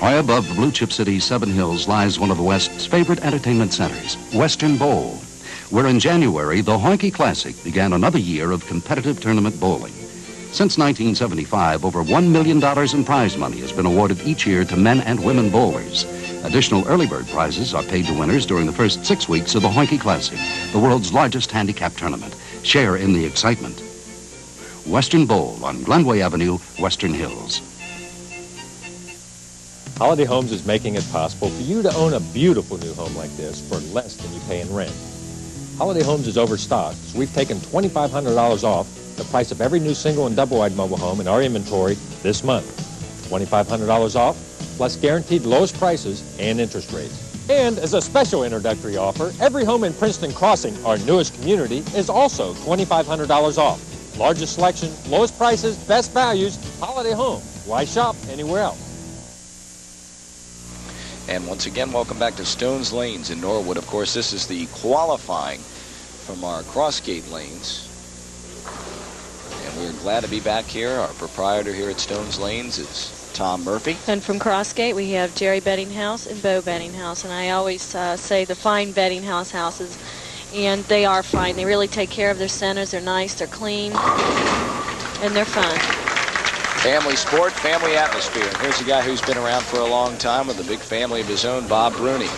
High above the blue chip city's Seven Hills lies one of the West's favorite entertainment centers, Western Bowl, where in January, the Honkey Classic began another year of competitive tournament bowling. Since 1975, over $1 million in prize money has been awarded each year to men and women bowlers. Additional early bird prizes are paid to winners during the first 6 weeks of the Honkey Classic, the world's largest handicap tournament. Share in the excitement. Western Bowl on Glenway Avenue, Western Hills. Holiday Homes is making it possible for you to own a beautiful new home like this for less than you pay in rent. Holiday Homes is overstocked, so we've taken $2,500 off the price of every new single and double-wide mobile home in our inventory this month. $2,500 off, plus guaranteed lowest prices and interest rates. And as a special introductory offer, every home in Princeton Crossing, our newest community, is also $2,500 off. Largest selection, lowest prices, best values, Holiday Home. Why shop anywhere else? And once again, welcome back to Stones Lanes in Norwood. Of course, this is the qualifying from our Crossgate lanes. And we're glad to be back here. Our proprietor here at Stones Lanes is Tom Murphy. And from Crossgate, we have Jerry Bettinghouse and Bo Bettinghouse. And I always say the fine Bettinghouse houses, and they are fine. They really take care of their centers. They're nice, they're clean, and they're fun. Family sport, family atmosphere. And here's a guy who's been around for a long time with a big family of his own, Bob Brune.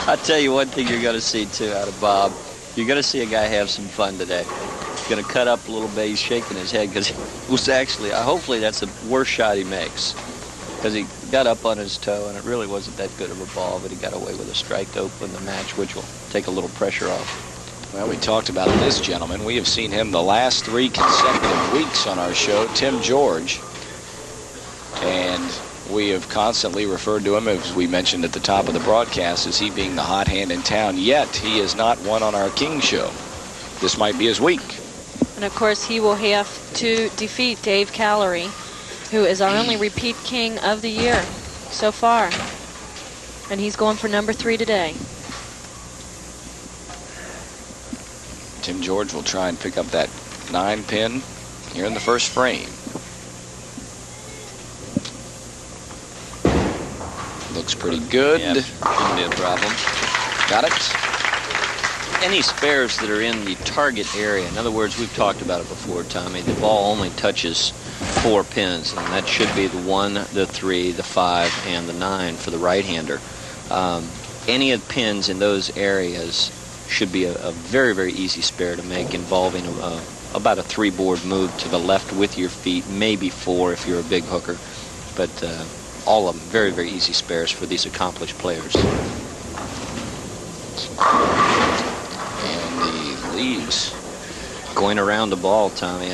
I'll tell you one thing you're going to see, too, out of Bob. You're going to see a guy have some fun today. He's going to cut up a little bit. He's shaking his head because it was actually, hopefully that's the worst shot he makes. Because he got up on his toe, and it really wasn't that good of a ball, but he got away with a strike to open the match, which will take a little pressure off. Well, we talked about this gentleman. We have seen him the last 3 consecutive weeks on our show, Tim Georg. And we have constantly referred to him, as we mentioned at the top of the broadcast, as he being the hot hand in town. Yet, he has not won on our King show. This might be his week. And, of course, he will have to defeat Dave Callery, who is our only repeat king of the year so far. And he's going for number 3 today. Tim Georg will try and pick up that 9-pin here in the first frame. Looks pretty good. Yeah, shouldn't be a problem. Got it. Any spares that are in the target area, in other words, we've talked about it before, Tommy, the ball only touches 4 pins, and that should be the 1, the 3, the 5, and the 9 for the right-hander. Any of the pins in those areas should be a very, very easy spare to make, involving about a 3-board move to the left with your feet, maybe 4 if you're a big hooker, but all of them very, very easy spares for these accomplished players. And the leaves going around the ball, Tommy.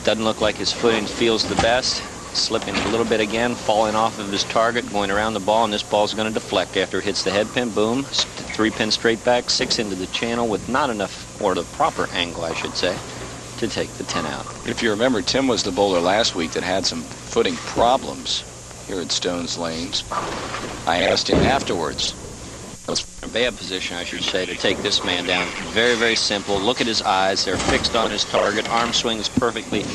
Doesn't look like his footing feels the best. Slipping a little bit again, falling off of his target, going around the ball, and this ball's going to deflect after it hits the head pin. Boom, 3-pin straight back, 6 into the channel with not enough, or the proper angle, I should say, to take the 10 out. If you remember, Tim was the bowler last week that had some footing problems here at Stones Lanes. I asked him afterwards. A bad position, I should say, to take this man down. Very, very simple. Look at his eyes. They're fixed on his target. Arm swing is perfectly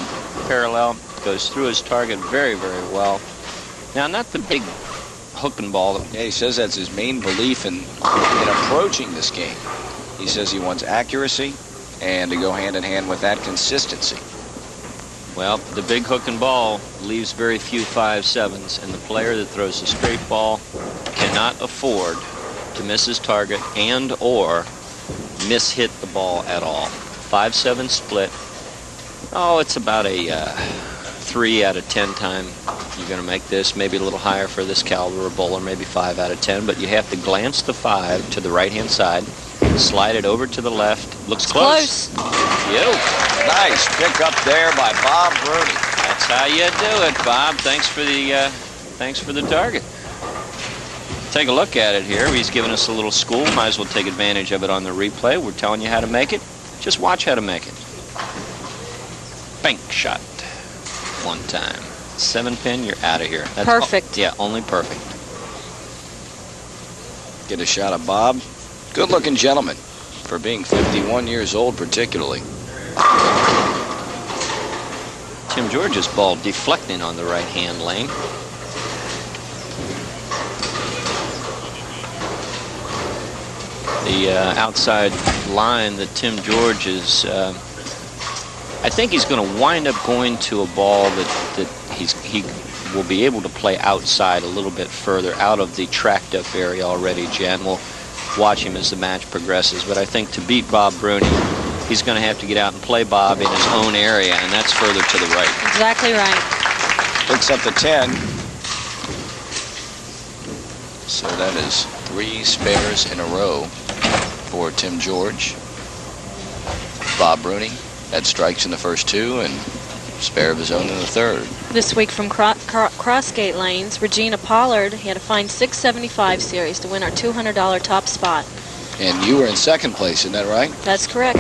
parallel. Goes through his target very, very well. Now, not the big hook and ball. Yeah, he says that's his main belief in approaching this game. He says he wants accuracy and to go hand in hand with that, consistency. Well, the big hook and ball leaves very few 5-7s, and the player that throws a straight ball cannot afford to miss his target and or mishit the ball at all. 5-7 split. Oh, it's about a 3 out of 10 time you're going to make this. Maybe a little higher for this caliber of bowler, maybe 5 out of 10. But you have to glance the 5 to the right-hand side, slide it over to the left. Looks close. Beautiful. Nice pick up there by Bob Brune. That's how you do it, Bob. Thanks for the target. Take a look at it here. He's giving us a little school. Might as well take advantage of it on the replay. We're telling you how to make it. Just watch how to make it. Bank shot. 1 time. 7-pin, you're out of here. That's perfect. Yeah, only perfect. Get a shot of Bob. Good-looking gentleman for being 51 years old, particularly. Tim George's ball deflecting on the right-hand lane. The outside line that Tim George is, I think he's going to wind up going to a ball that he will be able to play outside a little bit further out of the tracked up area already, Jen. We'll watch him as the match progresses, but I think to beat Bob Brune, he's going to have to get out and play Bob in his own area, and that's further to the right. Exactly right. Picks up the 10. So that is 3 spares in a row for Tim George. Bob Brune had strikes in the first 2 and spare of his own in the third. This week from Crossgate Lanes, Regina Pollard had a fine 675 series to win our $200 top spot. And you were in second place, isn't that right? That's correct.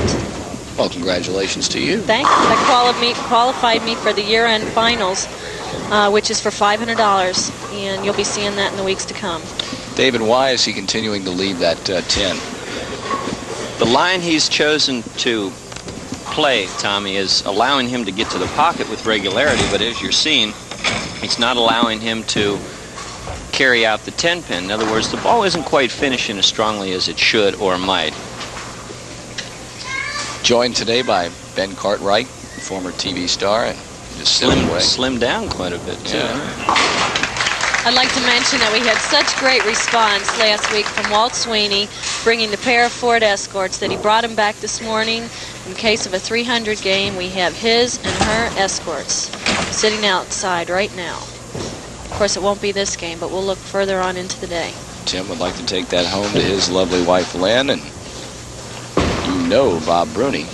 Well, congratulations to you. Thanks. That qualified me for the year-end finals, which is for $500, and you'll be seeing that in the weeks to come. David, why is he continuing to lead that 10? The line he's chosen to play, Tommy, is allowing him to get to the pocket with regularity, but as you're seeing, it's not allowing him to carry out the 10-pin. In other words, the ball isn't quite finishing as strongly as it should or might. Joined today by Ben Cartwright, former TV star, and just slimmed down quite a bit, too. Yeah. I'd like to mention that we had such great response last week from Walt Sweeney, bringing the pair of Ford Escorts, that he brought them back this morning. In case of a 300 game, we have his and her Escorts sitting outside right now. Of course, it won't be this game, but we'll look further on into the day. Tim would like to take that home to his lovely wife, Len, and you know Bob Brune. You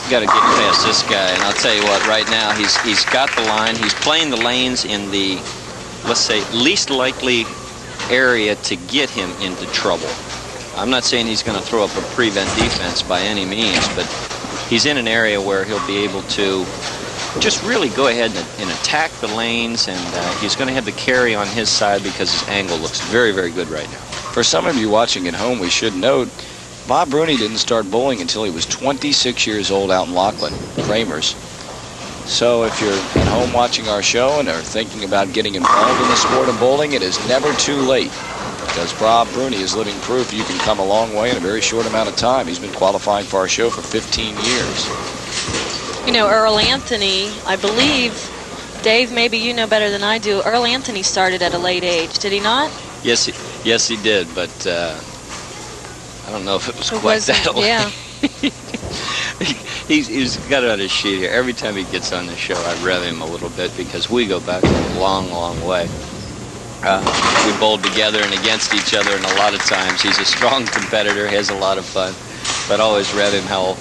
got to get past this guy, and I'll tell you what, right now, he's got the line. He's playing the lanes in the, let's say, least likely area to get him into trouble. I'm not saying he's going to throw up a prevent defense by any means, but he's in an area where he'll be able to just really go ahead and attack the lanes, and he's going to have the carry on his side because his angle looks very, very good right now. For some of you watching at home, we should note Bob Brune didn't start bowling until he was 26 years old out in Laughlin, Kramer's. So if you're at home watching our show and are thinking about getting involved in the sport of bowling, it is never too late, because Bob Brune is living proof you can come a long way in a very short amount of time. He's been qualifying for our show for 15 years. You know, Earl Anthony, I believe, Dave, maybe you know better than I do, Earl Anthony started at a late age, did he not? Yes, he did, but I don't know if it was quite that late. Yeah. He's got it on his sheet here. Every time he gets on the show, I rev him a little bit because we go back a long, long way. We bowled together and against each other, and a lot of times he's a strong competitor, has a lot of fun, but I always rev him how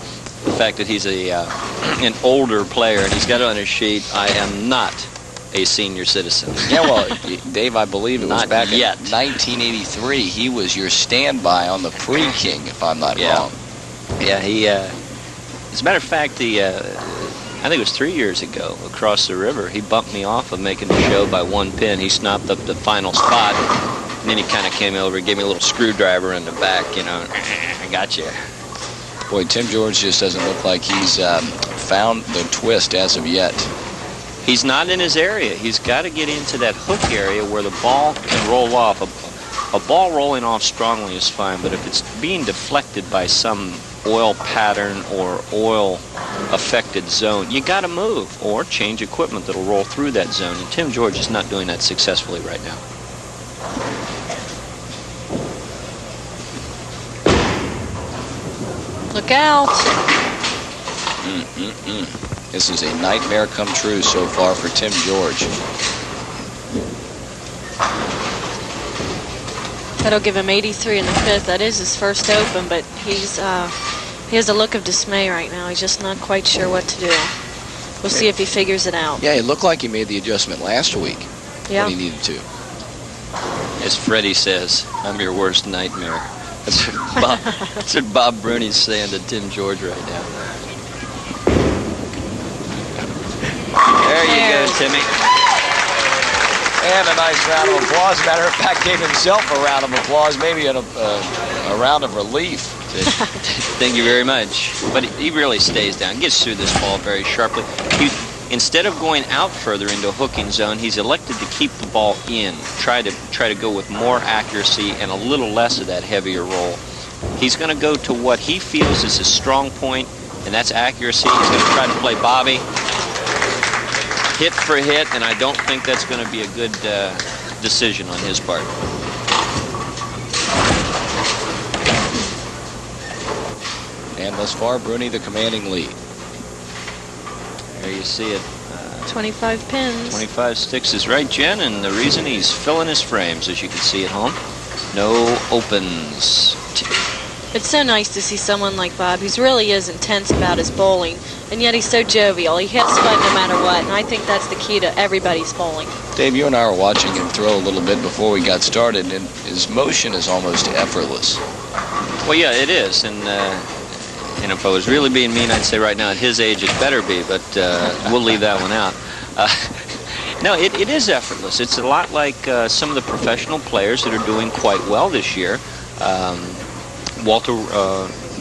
the fact that he's an older player and he's got it on his sheet, I am not a senior citizen. Yeah, well, Dave, I believe it was Not back yet. in 1983. He was your standby on the pre-king, if I'm not wrong. Yeah, he, as a matter of fact, I think it was 3 years ago, across the river, he bumped me off of making the show by 1 pin. He snapped up the final spot, and then he kind of came over and gave me a little screwdriver in the back, you know, I got you. Boy, Tim George just doesn't look like he's found the twist as of yet. He's not in his area. He's got to get into that hook area where the ball can roll off. A ball rolling off strongly is fine, but if it's being deflected by some oil pattern or oil-affected zone, you got to move or change equipment that'll roll through that zone, and Tim George is not doing that successfully right now. Look out. This is a nightmare come true so far for Tim George. That'll give him 83 in the fifth. That is his first open, but he has a look of dismay right now. He's just not quite sure what to do. We'll see if he figures it out. Yeah, it looked like he made the adjustment last week Yeah. when he needed to. As Freddie says, I'm your worst nightmare. That's what Bob Brune's saying to Tim George right now. There you go, Timmy. And a nice round of applause. Matter of fact, gave himself a round of applause, maybe a round of relief. Thank you very much. But he really stays down, gets through this ball very sharply. Instead of going out further into a hooking zone, he's elected to keep the ball in, try to go with more accuracy and a little less of that heavier roll. He's going to go to what he feels is his strong point, and that's accuracy. He's going to try to play Bobby, hit for hit, and I don't think that's going to be a good decision on his part. And thus far, Brune the commanding lead. There you see it. 25 pins. 25 sticks is right, Jen, and the reason he's filling his frames, as you can see at home. No opens. It's so nice to see someone like Bob, who really is intense about his bowling, and yet he's so jovial. He hits fun no matter what, and I think that's the key to everybody's bowling. Dave, you and I were watching him throw a little bit before we got started, and his motion is almost effortless. Well, yeah, it is, and if I was really being mean, I'd say right now at his age it better be, but we'll leave that one out. No, it is effortless. It's a lot like some of the professional players that are doing quite well this year. Walter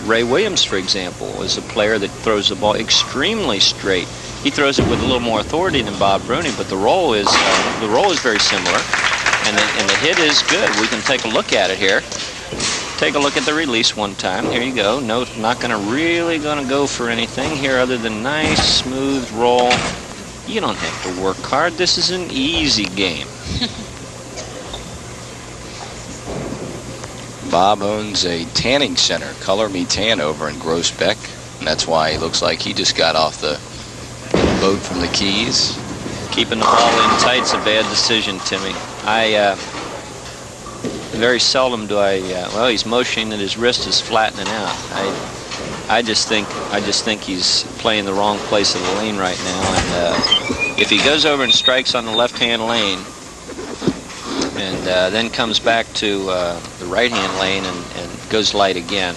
Ray Williams, for example, is a player that throws the ball extremely straight. He throws it with a little more authority than Bob Brune, but the roll is very similar, and the hit is good. We can take a look at it here. Take a look at the release one time. Here you go. No, not really gonna go for anything here other than nice, smooth roll. You don't have to work hard. This is an easy game. Bob owns a tanning center, Color Me Tan, over in Groesbeck, and that's why he looks like he just got off the boat from the Keys. Keeping the ball in tight's a bad decision, Timmy. Very seldom do I. Well, he's motioning that his wrist is flattening out. I just think he's playing the wrong place of the lane right now. And if he goes over and strikes on the left-hand lane, and then comes back to the right-hand lane and goes light again,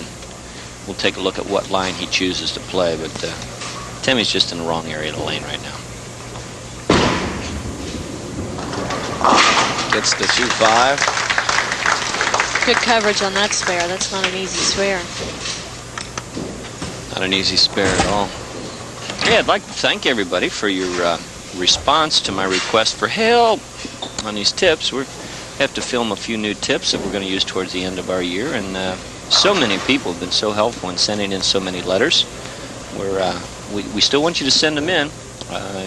we'll take a look at what line he chooses to play. But Timmy's just in the wrong area of the lane right now. Gets the 2-5. Good coverage on that spare. That's not an easy spare. Not an easy spare at all. Hey, I'd like to thank everybody for your response to my request for help on these tips. We have to film a few new tips that we're going to use towards the end of our year, and so many people have been so helpful in sending in so many letters. We still want you to send them in.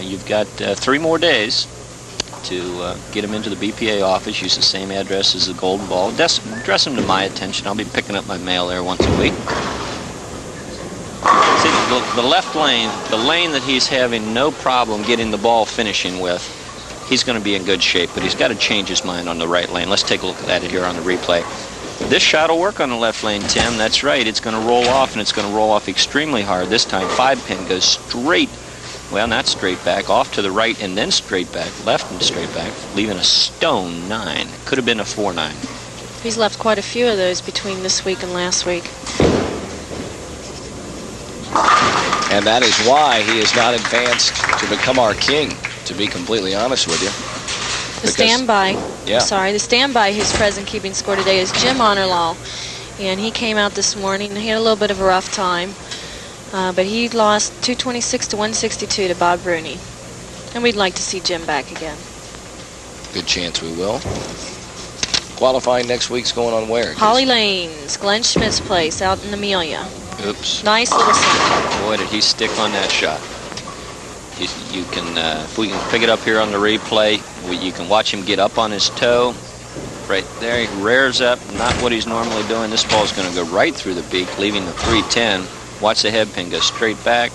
You've got 3 more days to get them into the BPA office. Use the same address as the Golden Ball. Address them to my attention. I'll be picking up my mail there once a week. See, the left lane, the lane that he's having no problem getting the ball finishing with, he's going to be in good shape, but he's got to change his mind on the right lane. Let's take a look at it here on the replay. This shot will work on the left lane, Tim. That's right. It's going to roll off, and it's going to roll off extremely hard. This time, 5-pin goes straight. Well, not straight back, off to the right and then straight back, left and straight back, leaving a stone 9. Could have been a 4-9. He's left quite a few of those between this week and last week. And that is why he has not advanced to become our king, to be completely honest with you. The standby, yeah. The standby who's present keeping score today is Jim Honorlaw. And he came out this morning. He had a little bit of a rough time. But he lost 226 to 162 to Bob Brune. And we'd like to see Jim back again. Good chance we will. Qualifying next week's going on where? Holly Lanes, Glenn Schmidt's place out in Amelia. Oops. Nice little center. Boy, did he stick on that shot. You can, if we can pick it up here on the replay, you can watch him get up on his toe. Right there, he rears up, not what he's normally doing. This ball's going to go right through the beak, leaving the 310. Watch the head pin go straight back,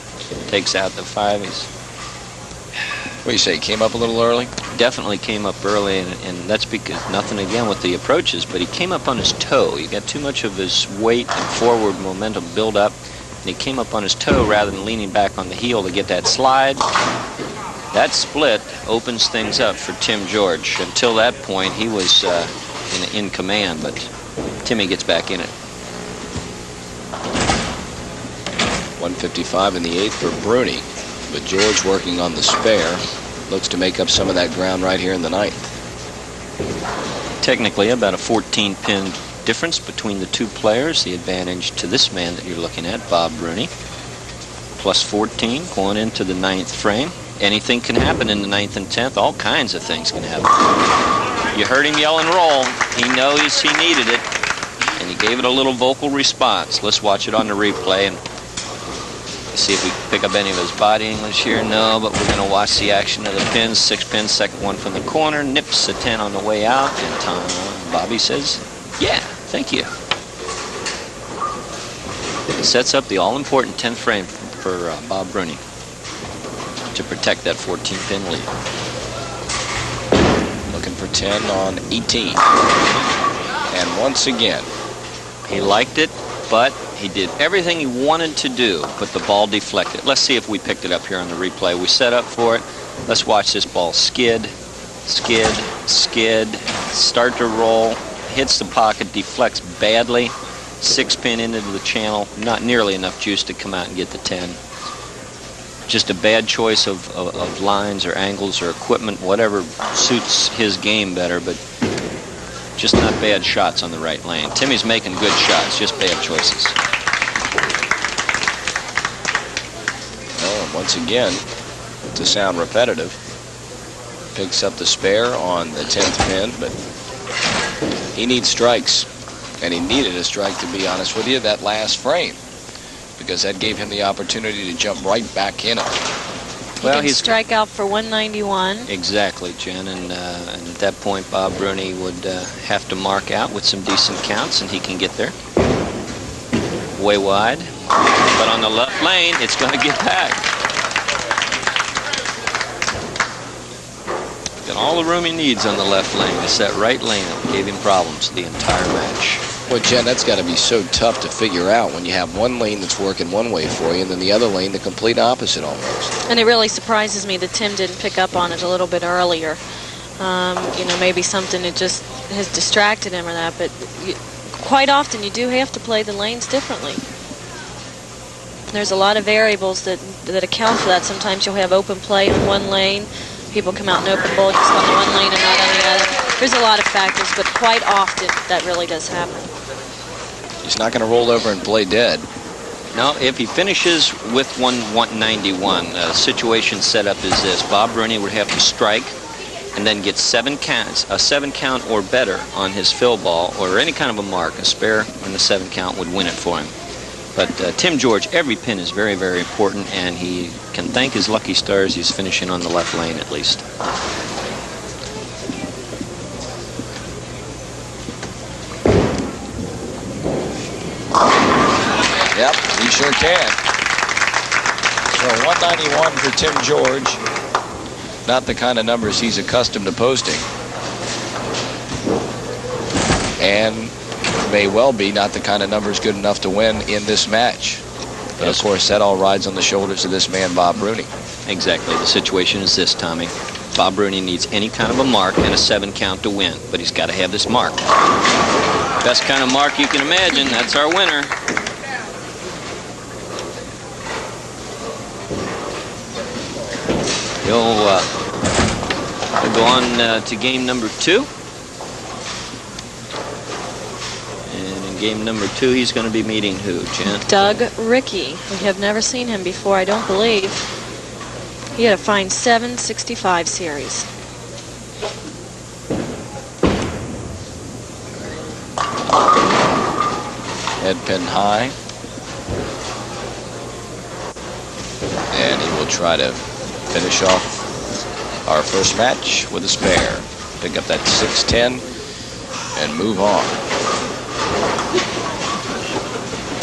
takes out the 5. What do you say, came up a little early? Definitely came up early, and that's because nothing again with the approaches, but he came up on his toe. He got too much of his weight and forward momentum build up, and he came up on his toe rather than leaning back on the heel to get that slide. That split opens things up for Tim Georg. Until that point, he was in command, but Timmy gets back in it. 155 in the 8th for Brune, but Georg working on the spare. Looks to make up some of that ground right here in the 9th. Technically, about a 14-pin difference between the two players. The advantage to this man that you're looking at, Bob Brune. Plus 14 going into the 9th frame. anything can happen in the 9th and 10th. All kinds of things can happen. You heard him yell and roll. He knows he needed it, and he gave it a little vocal response. Let's watch it on the replay and see if we can pick up any of his body English here. No, but we're going to watch the action of the pins. 6 pins, second one from the corner. Nips a 10 on the way out, and Bobby says, yeah, thank you. It sets up the all-important 10th frame for Bob Brune to protect that 14-pin lead. Looking for 10 on 18. And once again, he liked it, but he did everything he wanted to do, but the ball deflected. Let's see if we picked it up here on the replay. We set up for it. Let's watch this ball skid, skid, skid, start to roll, hits the pocket, deflects badly. 6-pin into the channel, not nearly enough juice to come out and get the 10. Just a bad choice of lines or angles or equipment, whatever suits his game better, but just not bad shots on the right lane. Timmy's making good shots, just bad choices. Oh, and once again, to sound repetitive, picks up the spare on the 10th pin, but he needs strikes. And he needed a strike, to be honest with you, that last frame, because that gave him the opportunity to jump right back in it. Well, he's strike out for 191. Exactly, Jen, and at that point, Bob Brune would have to mark out with some decent counts, and he can get there. Way wide, but on the left lane, it's going to get back. Got all the room he needs on the left lane. It's that right lane that gave him problems the entire match. Well, Jen, that's got to be so tough to figure out when you have one lane that's working one way for you and then the other lane the complete opposite almost. And it really surprises me that Tim didn't pick up on it a little bit earlier. You know, maybe something that just has distracted him or that, but quite often you do have to play the lanes differently. There's a lot of variables that account for that. Sometimes you'll have open play in one lane. People come out in open bowl just on the one lane and not on the other. There's a lot of factors, but quite often that really does happen. He's not going to roll over and play dead. No, if he finishes with 191, the situation set up is this. Bob Brune would have to strike and then get 7 counts, a 7 count or better on his fill ball or any kind of a mark. A spare on the 7 count would win it for him. But Tim George, every pin is very, very important, and he can thank his lucky stars he's finishing on the left lane at least. Yep, he sure can. So 191 for Tim George. Not the kind of numbers he's accustomed to posting. And may well be not the kind of numbers good enough to win in this match. But yes, of course, that all rides on the shoulders of this man, Bob Brune. Exactly. The situation is this, Tommy. Bob Brune needs any kind of a mark and a 7 count to win, but he's got to have this mark. Best kind of mark you can imagine. That's our winner. He'll go on to game number 2. Game number 2, he's going to be meeting who, Jen? Doug Rickey. We have never seen him before, I don't believe. He had a fine 765 series. Head pin high. And he will try to finish off our first match with a spare. Pick up that 610 and move on.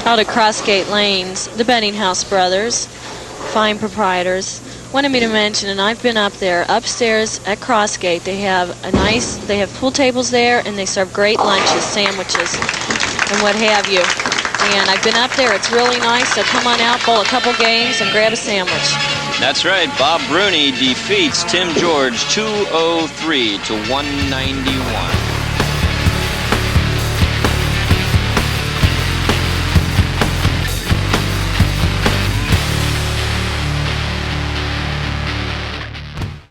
Out at Crossgate Lanes, the Benninghouse brothers, fine proprietors, wanted me to mention, and I've been up there, upstairs at Crossgate, they have pool tables there, and they serve great lunches, sandwiches, and what have you. And I've been up there, it's really nice, so come on out, bowl a couple games, and grab a sandwich. That's right, Bob Brune defeats Tim George 203 to 191.